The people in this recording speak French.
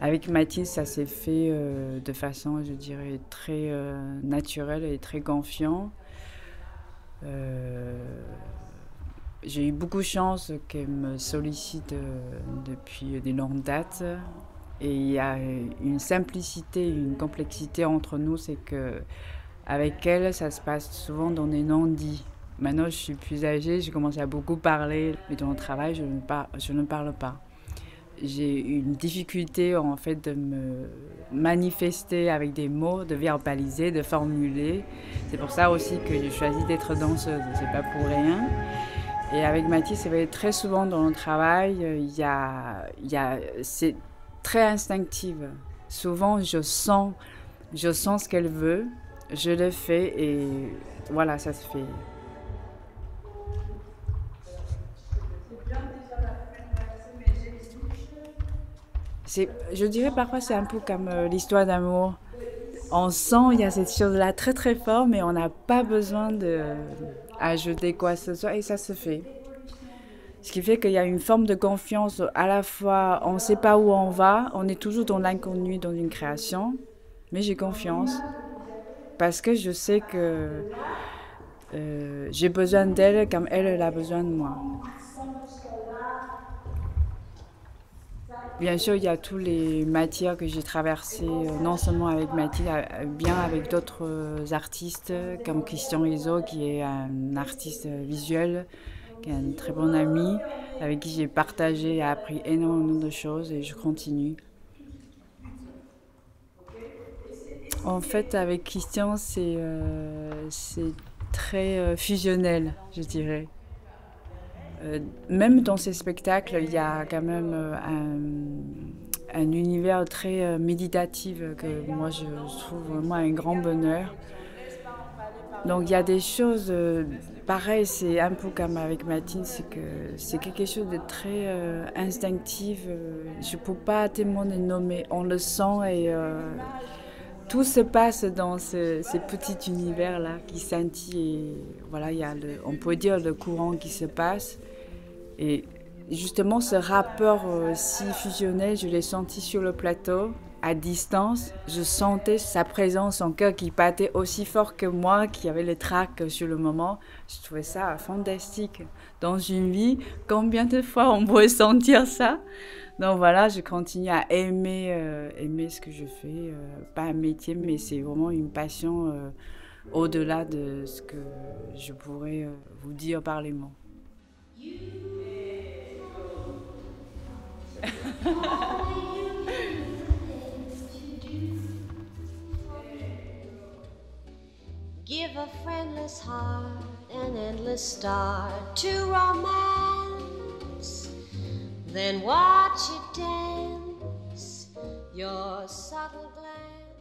Avec Mathilde, ça s'est fait de façon, je dirais, très naturelle et très confiante. Euh, j'ai eu beaucoup de chance qu'elle me sollicite depuis des longues dates. Et il y a une simplicité, une complexité entre nous, c'est que avec elle, ça se passe souvent dans des non-dits. Maintenant, je suis plus âgée, j'ai commencé à beaucoup parler, mais dans le travail, je ne parle pas. J'ai une difficulté en fait de me manifester avec des mots, de verbaliser, de formuler. C'est pour ça aussi que j'ai choisi d'être danseuse, c'est pas pour rien. Et avec Mathilde, c'est vrai, très souvent dans le travail, c'est très instinctif. Souvent, je sens ce qu'elle veut, je le fais et voilà, ça se fait. Je dirais parfois c'est un peu comme l'histoire d'amour. On sent il y a cette chose-là très très fort, mais on n'a pas besoin de ajouter quoi que ce soit et ça se fait. Ce qui fait qu'il y a une forme de confiance à la fois, on ne sait pas où on va, on est toujours dans l'inconnu, dans une création, mais j'ai confiance parce que je sais que j'ai besoin d'elle comme elle a besoin de moi. Bien sûr, il y a toutes les matières que j'ai traversées, non seulement avec Mathilde, bien avec d'autres artistes, comme Christian Rizzo, qui est un artiste visuel, qui est un très bon ami, avec qui j'ai partagé et appris énormément de choses et je continue. En fait, avec Christian, c'est très fusionnel, je dirais. Même dans ces spectacles, il y a quand même un univers très méditatif que moi je trouve vraiment un grand bonheur. Donc il y a des choses pareilles, c'est un peu comme avec Mathilde, c'est que c'est quelque chose de très instinctif. Je ne peux pas tellement le nommer, on le sent et tout se passe dans ce petit univers-là qui scintille et voilà, il y a on peut dire le courant qui se passe. Et justement, ce rapport si fusionnel, je l'ai senti sur le plateau, à distance. Je sentais sa présence, son cœur qui battait aussi fort que moi, qui avait le trac sur le moment. Je trouvais ça fantastique. Dans une vie, combien de fois on pourrait sentir ça? Donc voilà, je continue à aimer ce que je fais. Pas un métier, mais c'est vraiment une passion au-delà de ce que je pourrais vous dire par les mots. Give a friendless heart an endless start to romance. Then watch it dance, your subtle glance.